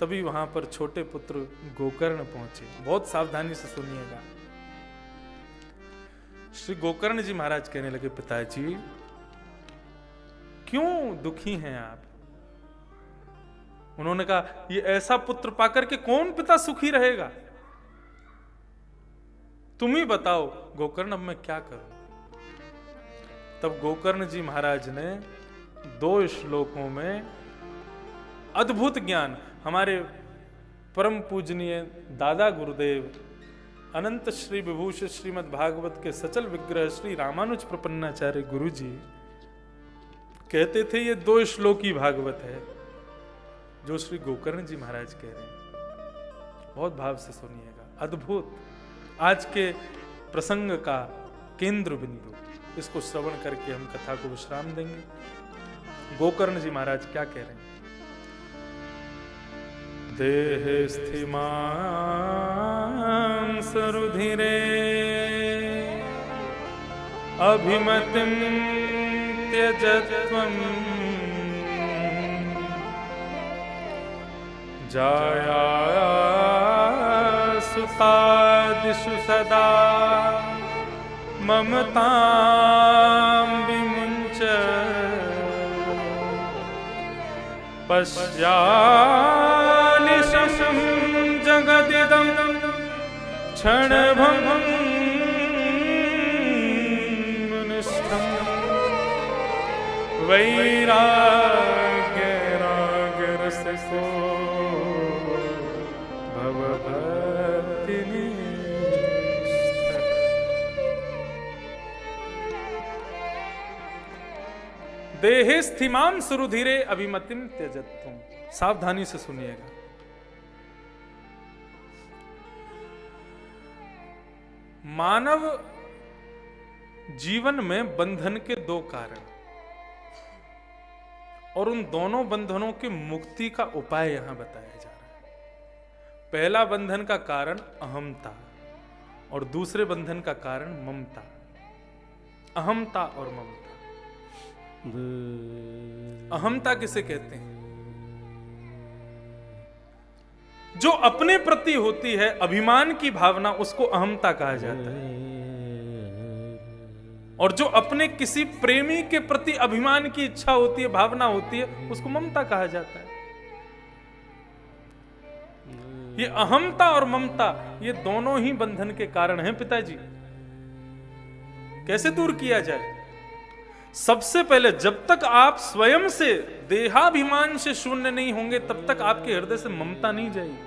तभी वहां पर छोटे पुत्र गोकर्ण पहुंचे। बहुत सावधानी से सुनिएगा। श्री गोकर्ण जी महाराज कहने लगे, पिताजी क्यों दुखी हैं आप? उन्होंने कहा, ये ऐसा पुत्र पाकर के कौन पिता सुखी रहेगा? तुम ही बताओ गोकर्ण, अब मैं क्या करूं? तब गोकर्ण जी महाराज ने 2 श्लोकों में अद्भुत ज्ञान, हमारे परम पूजनीय दादा गुरुदेव अनंत श्री विभूषण श्रीमद् भागवत के सचल विग्रह श्री रामानुज प्रपन्नाचार्य गुरु जी कहते थे, ये 2 श्लोकी भागवत है जो श्री गोकर्ण जी महाराज कह रहे हैं। बहुत भाव से सुनिएगा, अद्भुत, आज के प्रसंग का केंद्र बिंदु। इसको श्रवण करके हम कथा को विश्राम देंगे। गोकर्ण जी महाराज क्या कह रहे हैं? देह स्थिमां सरुधिरे अभिमतिं त्यजत्वम् जाया सुतादिषु सदा ममतां विमुञ्च पश्यानिशं जगदिदं क्षणभङ्गुनिष्ठं वैराग्यरागरसको देहे स्थिमां सुरुधिरे अभिमतिम त्यजत्वम। सावधानी से सुनिएगा। मानव जीवन में बंधन के 2 कारण और उन दोनों बंधनों की मुक्ति का उपाय यहां बताया जा रहा है। पहला बंधन का कारण अहमता और दूसरे बंधन का कारण ममता। अहमता और ममता। अहमता किसे कहते हैं? जो अपने प्रति होती है अभिमान की भावना, उसको अहमता कहा जाता है। और जो अपने किसी प्रेमी के प्रति अभिमान की इच्छा होती है, भावना होती है, उसको ममता कहा जाता है। ये अहमता और ममता, ये दोनों ही बंधन के कारण हैं पिताजी। कैसे दूर किया जाए? सबसे पहले जब तक आप स्वयं से देहाभिमान से शून्य नहीं होंगे, तब तक आपके हृदय से ममता नहीं जाएगी।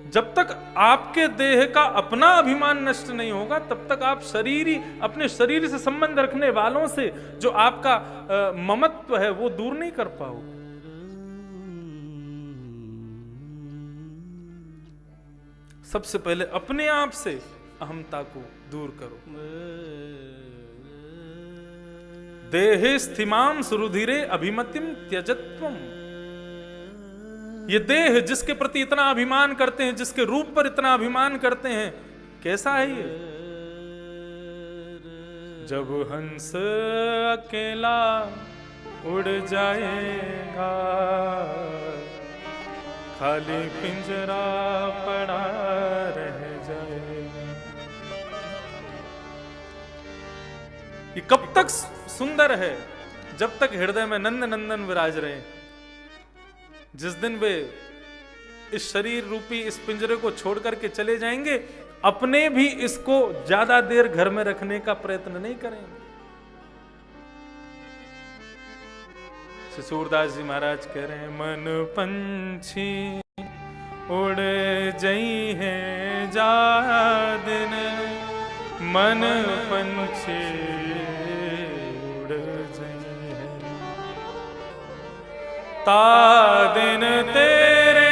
जब तक आपके देह का अपना अभिमान नष्ट नहीं होगा, तब तक आप अपने शरीर से संबंध रखने वालों से जो आपका ममत्व है वो दूर नहीं कर पाओगे। सबसे पहले अपने आप से अहमता को दूर करो। देहे स्थिमां सुरुधिरे अभिमतिम त्यजत्वम। ये देह जिसके प्रति इतना अभिमान करते हैं, जिसके रूप पर इतना अभिमान करते हैं, कैसा है ये? जब हंस अकेला उड़ जाएगा, खाली पिंजरा पड़ा रह जाएगा। ये कब तक सुंदर है? जब तक हृदय में नंद नंदन विराज रहे। जिस दिन वे इस शरीर रूपी इस पिंजरे को छोड़ करके चले जाएंगे, अपने भी इसको ज्यादा देर घर में रखने का प्रयत्न नहीं करेंगे। सूरदास जी महाराज कह रहे हैं, मन पंछी उड़ जई है जा दिन, मन पंछी उड़ जई है ता दिन तेरे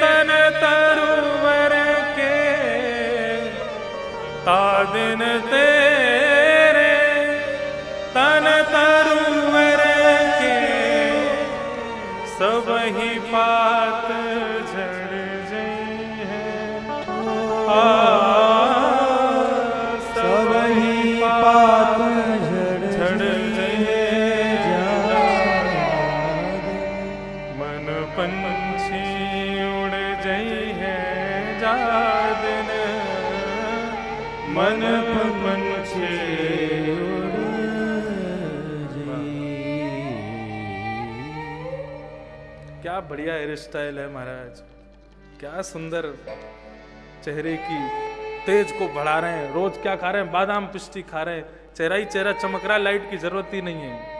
तन तरुवर के, ता दिन तेरे तन तरुवर के, सब ही पात झड़ जई है, सब ही पात झड़ जई है। मन पंछी उड़ जई है जादिन, मन पंछी उड़ जई। क्या बढ़िया हेयर स्टाइल है महाराज, क्या सुंदर चेहरे की तेज को बढ़ा रहे हैं। रोज क्या खा रहे हैं? बादाम पिस्टी खा रहे हैं, चेहरा ही चेहरा चमक रहा है, लाइट की जरूरत ही नहीं है।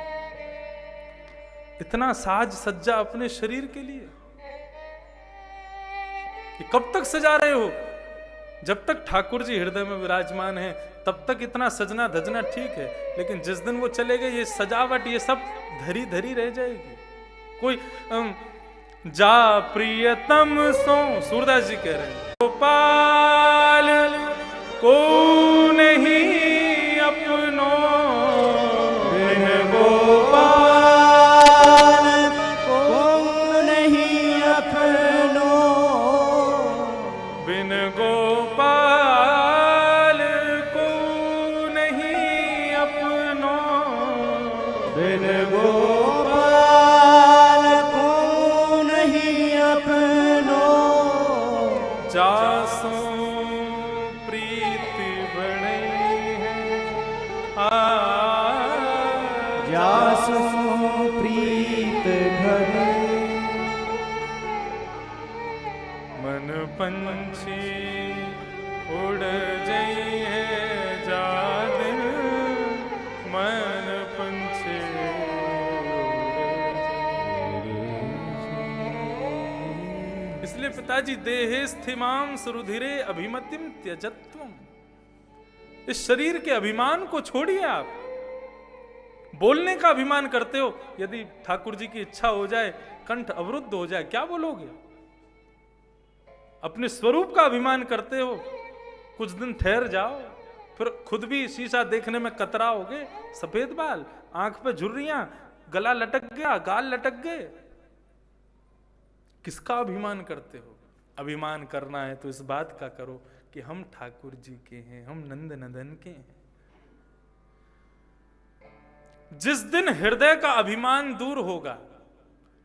इतना साज सज्जा अपने शरीर के लिए कि कब तक सजा रहे हो? जब तक ठाकुर जी हृदय में विराजमान है तब तक इतना सजना धजना ठीक है, लेकिन जिस दिन वो चले गए ये सजावट ये सब धरी धरी रह जाएगी। कोई जा प्रियतम सो, सूरदास जी कह रहे हैं, गोपाल को नहीं अपनो, बिन गोपाल को नहीं अपनो, बिन गोपाल को नहीं अपनो, बिन गोपाल को नहीं अपनो, जासो प्रीति बड़ई है, जासो प्रीत घरे, मन पंछी उड़ जई है जादिन, मन पंछी इसलिए पिताजी देहे स्थिमाम सुरुधिरे अभिमतिम त्यजत्वम, इस शरीर के अभिमान को छोड़िए। आप बोलने का अभिमान करते हो, यदि ठाकुर जी की इच्छा हो जाए कंठ अवरुद्ध हो जाए क्या बोलोगे? अपने स्वरूप का अभिमान करते हो, कुछ दिन ठहर जाओ, फिर खुद भी शीशा देखने में कतराओगे। सफेद बाल, आंख पे झुर्रियां, गला लटक गया, गाल लटक गए, किसका अभिमान करते हो? अभिमान करना है तो इस बात का करो कि हम ठाकुर जी के हैं, हम नंद नंदन के हैं। जिस दिन हृदय का अभिमान दूर होगा,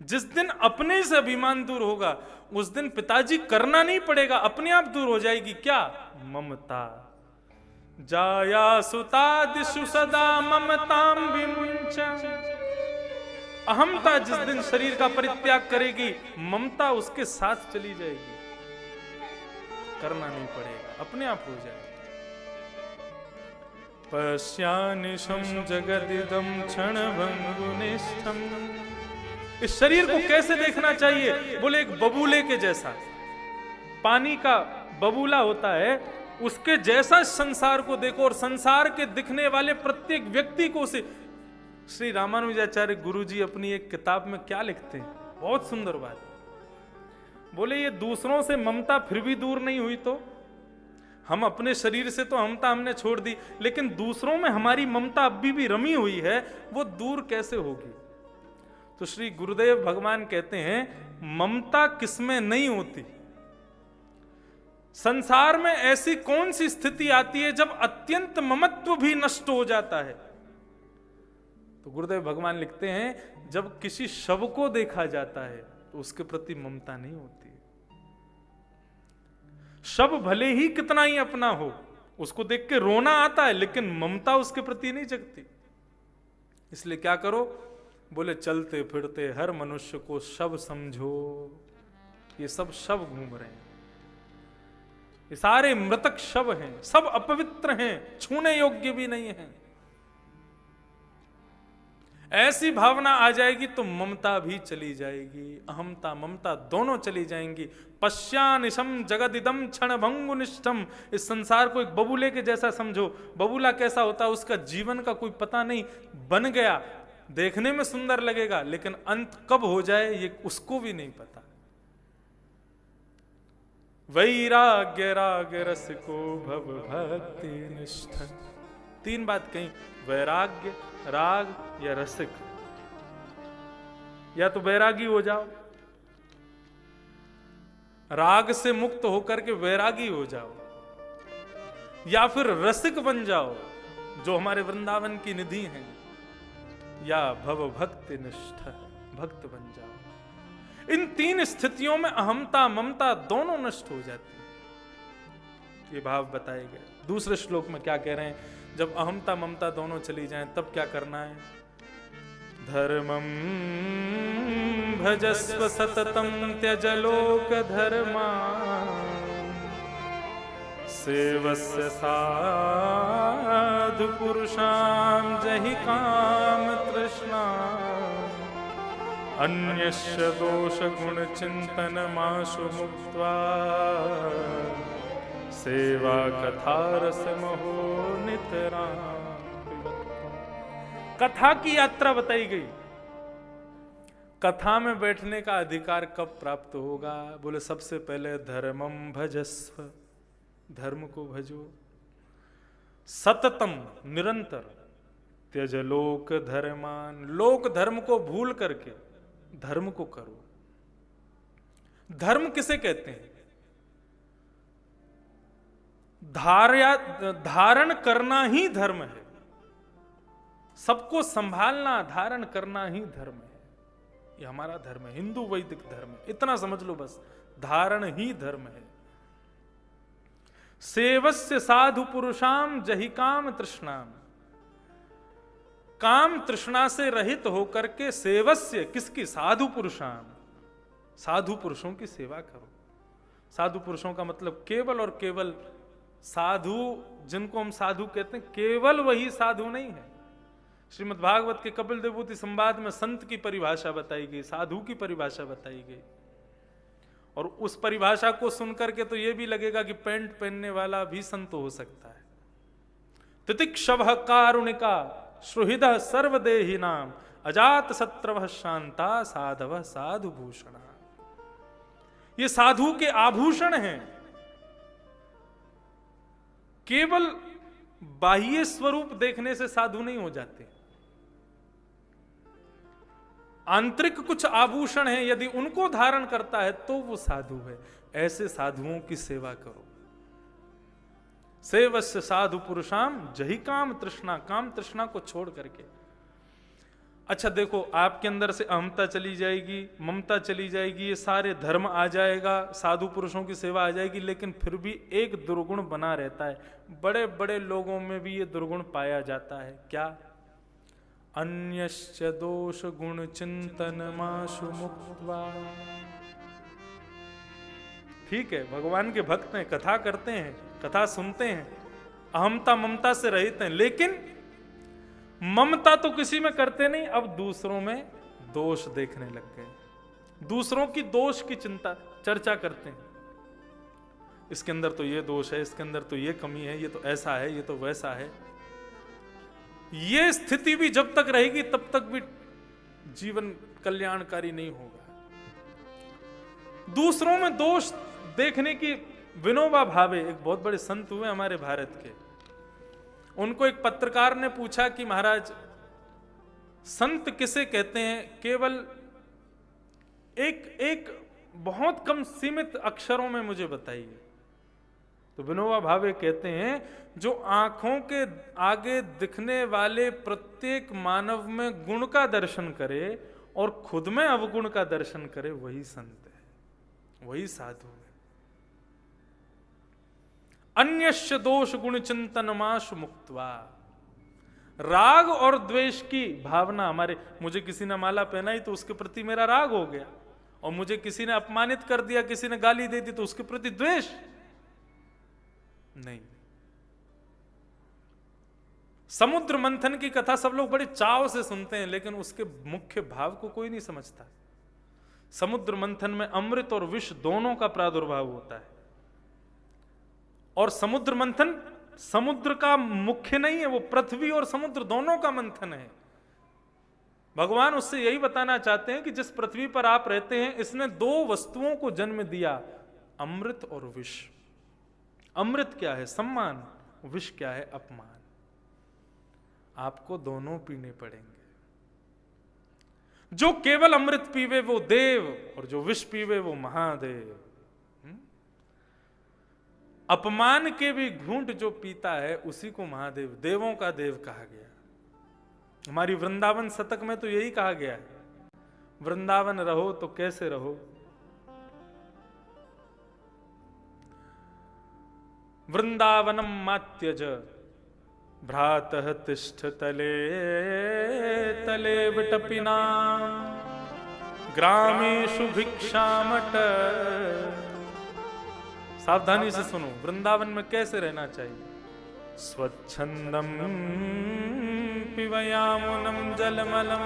जिस दिन अपने से अभिमान दूर होगा, उस दिन पिताजी करना नहीं पड़ेगा, अपने आप दूर हो जाएगी। क्या? ममता। जाया सुता दिशु सदा ममताम विमुंच, अहमता जिस दिन शरीर का परित्याग करेगी, ममता उसके साथ चली जाएगी। करना नहीं पड़ेगा, अपने आप हो जाएगा। पश्यानिशम जगदिदम क्षणभंगुनिष्ठम, इस शरीर को कैसे देखना चाहिए? बोले एक बबूले के जैसा, पानी का बबूला होता है, उसके जैसा संसार को देखो, और संसार के दिखने वाले प्रत्येक व्यक्ति को उसे। श्री रामानुजाचार्य गुरुजी अपनी एक किताब में क्या लिखते हैं, बहुत सुंदर बात। बोले ये दूसरों से ममता फिर भी दूर नहीं हुई तो हम अपने शरीर से तो ममता हमने छोड़ दी, लेकिन दूसरों में हमारी ममता अभी भी रमी हुई है, वो दूर कैसे होगी? तो श्री गुरुदेव भगवान कहते हैं ममता किसमें नहीं होती? संसार में ऐसी कौन सी स्थिति आती है जब अत्यंत ममत्व भी नष्ट हो जाता है? तो गुरुदेव भगवान लिखते हैं जब किसी शव को देखा जाता है तो उसके प्रति ममता नहीं होती। शव भले ही कितना ही अपना हो, उसको देख के रोना आता है, लेकिन ममता उसके प्रति नहीं जगती। इसलिए क्या करो? बोले चलते फिरते हर मनुष्य को शव समझो। ये सब शव घूम रहे हैं, ये सारे मृतक शव हैं, सब अपवित्र हैं, छूने योग्य भी नहीं हैं। ऐसी भावना आ जाएगी तो ममता भी चली जाएगी, अहमता ममता दोनों चली जाएंगी। पश्यानिशम जगदिदम क्षणभंगुनिष्ठम, इस संसार को एक बबूले के जैसा समझो। बबूला कैसा होता है? उसका जीवन का कोई पता नहीं, बन गया, देखने में सुंदर लगेगा, लेकिन अंत कब हो जाए ये उसको भी नहीं पता। वैराग्य राग रस को भव भक्ति निष्ठ, तीन बात कही, वैराग्य, राग या रसिक। या तो वैरागी हो जाओ, राग से मुक्त होकर के वैरागी हो जाओ, या फिर रसिक बन जाओ जो हमारे वृंदावन की निधि हैं, या भव भक्ति निष्ठ भक्त बन जाओ। इन तीन स्थितियों में अहमता ममता दोनों नष्ट हो जाती है। ये भाव बताए गए। दूसरे श्लोक में क्या कह रहे हैं? जब अहमता ममता दोनों चली जाएं तब क्या करना है? धर्मं भजस्व सततं त्यज लोक धर्मा सेवस्य साधु पुरुषां जहि काम तृष्णा अन्यस्य दोष गुण चिंतन माशु मुक्त्वा सेवा कथा रस महो नितरां। कथा की यात्रा बताई गई। कथा में बैठने का अधिकार कब प्राप्त होगा? बोले सबसे पहले धर्मम भजस्व, धर्म को भजो, सततम निरंतर, त्यज लोक धर्मान, लोक धर्म को भूल करके धर्म को करो। धर्म किसे कहते हैं? धारण करना ही धर्म है। सबको संभालना, धारण करना ही धर्म है। ये हमारा धर्म है, हिंदू वैदिक धर्म है। इतना समझ लो बस, धारण ही धर्म है। सेवस्य साधु पुरुषाम जहि काम तृष्णाम, काम तृष्णा से रहित होकर के सेवस्य, किसकी? साधु पुरुषाम, साधु पुरुषों की सेवा करो। साधु पुरुषों का मतलब केवल और केवल साधु, जिनको हम साधु कहते हैं, केवल वही साधु नहीं है। श्रीमद् भागवत के कपिल देवभूति संवाद में संत की परिभाषा बताई गई, साधु की परिभाषा बताई गई। और उस परिभाषा को सुनकर के तो यह भी लगेगा कि पैंट पहनने वाला भी संत हो सकता है। तितिक्षव कारुणिका श्रुहृदः सर्वदेहि नाम अजात शत्रवः शांता साधवः साधु भूषणा। ये साधु के आभूषण हैं। केवल बाह्य स्वरूप देखने से साधु नहीं हो जाते। आंतरिक कुछ आभूषण हैं, यदि उनको धारण करता है तो वो साधु है। ऐसे साधुओं की सेवा करो। सेवस्य साधु पुरुषाम जहि काम तृष्णा, काम तृष्णा को छोड़ करके। अच्छा देखो, आपके अंदर से अहमता चली जाएगी, ममता चली जाएगी, ये सारे धर्म आ जाएगा, साधु पुरुषों की सेवा आ जाएगी, लेकिन फिर भी एक दुर्गुण बना रहता है। बड़े बड़े लोगों में भी ये दुर्गुण पाया जाता है। क्या? अन्यश्च दोष गुण चिंतन माशु मुक्त्वा। ठीक है, भगवान के भक्त हैं, कथा करते हैं, कथा सुनते हैं, अहमता ममता से रहित हैं, लेकिन ममता तो किसी में करते नहीं। अब दूसरों में दोष देखने लग गए, दूसरों की दोष की चिंता, चर्चा करते हैं। इसके अंदर तो ये दोष है, इसके अंदर तो ये कमी है, ये तो ऐसा है, ये तो वैसा है। ये स्थिति भी जब तक रहेगी तब तक भी जीवन कल्याणकारी नहीं होगा। दूसरों में दोष देखने की विनोबा भावे, एक बहुत बड़े संत हुए हमारे भारत के, उनको एक पत्रकार ने पूछा कि महाराज संत किसे कहते हैं? केवल एक बहुत कम सीमित अक्षरों में मुझे बताइए। तो विनोबा भावे कहते हैं, जो आंखों के आगे दिखने वाले प्रत्येक मानव में गुण का दर्शन करे और खुद में अवगुण का दर्शन करे, वही संत है, वही साधु है। अन्यस्य दोष गुण चिंतन माशु मुक्त्वा। राग और द्वेष की भावना हमारे, मुझे किसी ने माला पहनाई तो उसके प्रति मेरा राग हो गया, और मुझे किसी ने अपमानित कर दिया, किसी ने गाली दे दी तो उसके प्रति द्वेष नहीं। समुद्र मंथन की कथा सब लोग बड़े चाव से सुनते हैं, लेकिन उसके मुख्य भाव को कोई नहीं समझता। समुद्र मंथन में अमृत और विष दोनों का प्रादुर्भाव होता है, और समुद्र मंथन समुद्र का मुख्य नहीं है, वो पृथ्वी और समुद्र दोनों का मंथन है। भगवान उससे यही बताना चाहते हैं कि जिस पृथ्वी पर आप रहते हैं, इसने दो वस्तुओं को जन्म दिया, अमृत और विष। अमृत क्या है? सम्मान। विष क्या है? अपमान। आपको दोनों पीने पड़ेंगे। जो केवल अमृत पीवे वो देव, और जो विष पीवे वो महादेव। अपमान के भी घूंट जो पीता है उसी को महादेव, देवों का देव कहा गया। हमारी वृंदावन शतक में तो यही कहा गया है, वृंदावन रहो तो कैसे रहो? वृंदावनम मात्यज भ्रातः तिष्ठ तले तले विटपिना ग्रामेषु भिक्षामट। सावधानी से सुनो, वृंदावन में कैसे रहना चाहिए? स्वच्छंदम पिबयामुनम जलमलम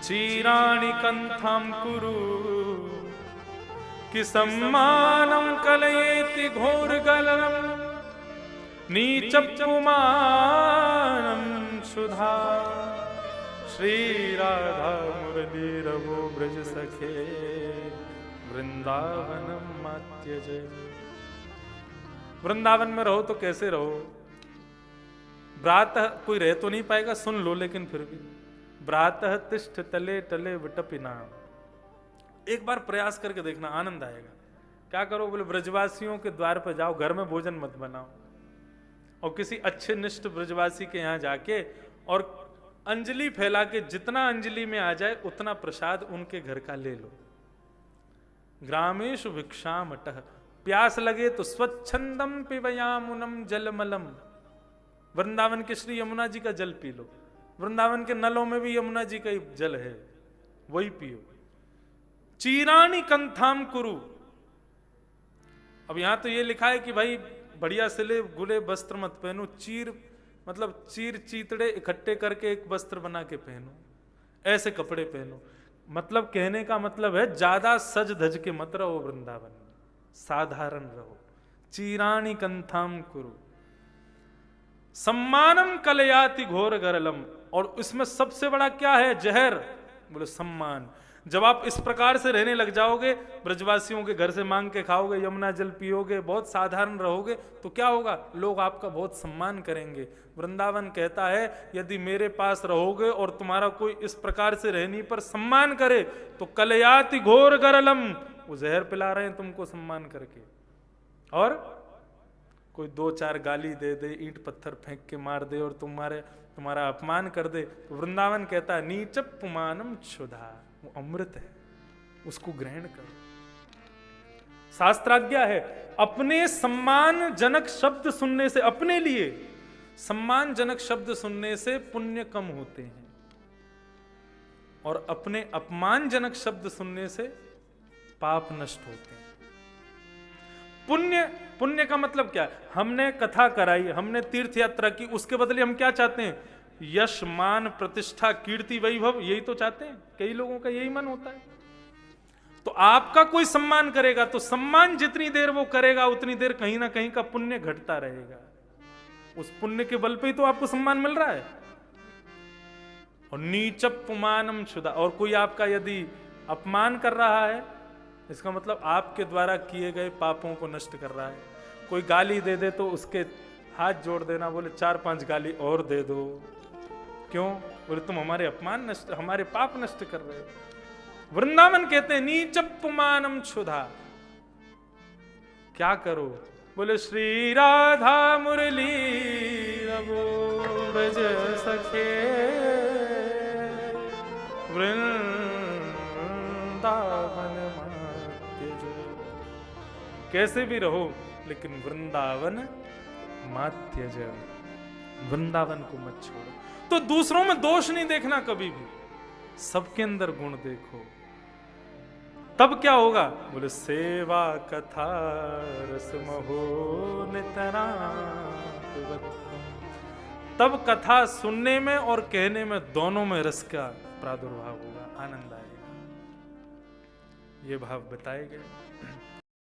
चीराणि कंथाम कुरु कि सम्मानम कलयेति घोरगलम नीचपुमानम सुधा श्री राधा मुरली रवो ब्रज सखे वृंदावनम मात्यज। वृंदावन में रहो तो कैसे रहो? प्रातः कोई रह तो नहीं पाएगा, सुन लो, लेकिन फिर भी प्रातः तिष्ठ तले तले विटपिना। एक बार प्रयास करके देखना, आनंद आएगा। क्या करो? बोले ब्रजवासियों के द्वार पर जाओ, घर में भोजन मत बनाओ, और किसी अच्छे निष्ठ ब्रजवासी के यहाँ जाके और अंजलि फैला के जितना अंजलि में आ जाए उतना प्रसाद उनके घर का ले लो। ग्रामेषु भिक्षामटः, प्यास लगे तो स्वच्छंदम पिबयामुनम जलमलम, वृंदावन के श्री यमुना जी का जल पी लो। वृंदावन के नलों में भी यमुना जी का ही जल है, वही पियो। चीराणी कंथाम कुरु, अब यहां तो ये लिखा है कि भाई बढ़िया सिले गुले वस्त्र मत पहनो, चीर मतलब चीर चीतड़े इकट्ठे करके एक वस्त्र बना के पहनो, ऐसे कपड़े पहनो। मतलब कहने का मतलब है ज्यादा सज धज के मत रहो वृंदावन में, साधारण रहो। चीराणी कंथाम कुरु सम्मानम कलयाति घोर गरलम, और इसमें सबसे बड़ा क्या है? जहर। बोले सम्मान। जब आप इस प्रकार से रहने लग जाओगे, ब्रजवासियों के घर से मांग के खाओगे, यमुना जल पियोगे, बहुत साधारण रहोगे, तो क्या होगा? लोग आपका बहुत सम्मान करेंगे। वृंदावन कहता है यदि मेरे पास रहोगे और तुम्हारा कोई इस प्रकार से रहने पर सम्मान करे तो कलयाति घोर गरलम, वो जहर पिला रहे हैं तुमको सम्मान करके। और कोई दो चार गाली दे दे, ईंट पत्थर फेंक के मार दे और तुम्हारा अपमान कर दे, तो वृंदावन कहता है नीचप पुमानम क्षुधा, वो अमृत है, उसको ग्रहण करो। शास्त्राज्ञा है, अपने सम्मानजनक शब्द सुनने से, अपने लिए सम्मानजनक शब्द सुनने से पुण्य कम होते हैं, और अपने अपमानजनक शब्द सुनने से पाप नष्ट होते हैं। पुण्य का मतलब क्या है? हमने कथा कराई, हमने तीर्थ यात्रा की, उसके बदले हम क्या चाहते हैं? यश, मान, प्रतिष्ठा, कीर्ति, वैभव, यही तो चाहते हैं। कई लोगों का यही मन होता है। तो आपका कोई सम्मान करेगा तो सम्मान जितनी देर वो करेगा उतनी देर कहीं ना कहीं का पुण्य घटता रहेगा। उस पुण्य के बल पे ही तो आपको सम्मान मिल रहा है। और नीचप पुमानम क्षुधा, और कोई आपका यदि अपमान कर रहा है, इसका मतलब आपके द्वारा किए गए पापों को नष्ट कर रहा है। कोई गाली दे दे तो उसके हाथ जोड़ देना, बोले 4-5 गाली और दे दो। क्यों? बोले तुम हमारे अपमान नष्ट, हमारे पाप नष्ट कर रहे हो। वृंदावन कहते हैं नीचप पुमानम क्षुधा। क्या करो? बोले श्री राधा मुरली रवो ब्रज सखे वृंदावन मात्यज। कैसे भी रहो लेकिन वृंदावन मात्यज, वृंदावन को मत छोड़ो। तो दूसरों में दोष नहीं देखना कभी भी, सबके अंदर गुण देखो। तब क्या होगा? बोले सेवा कथा रसमहो नितना, तब कथा सुनने में और कहने में दोनों में रस का प्रादुर्भाव होगा, आनंद आएगा। ये भाव बताए गए।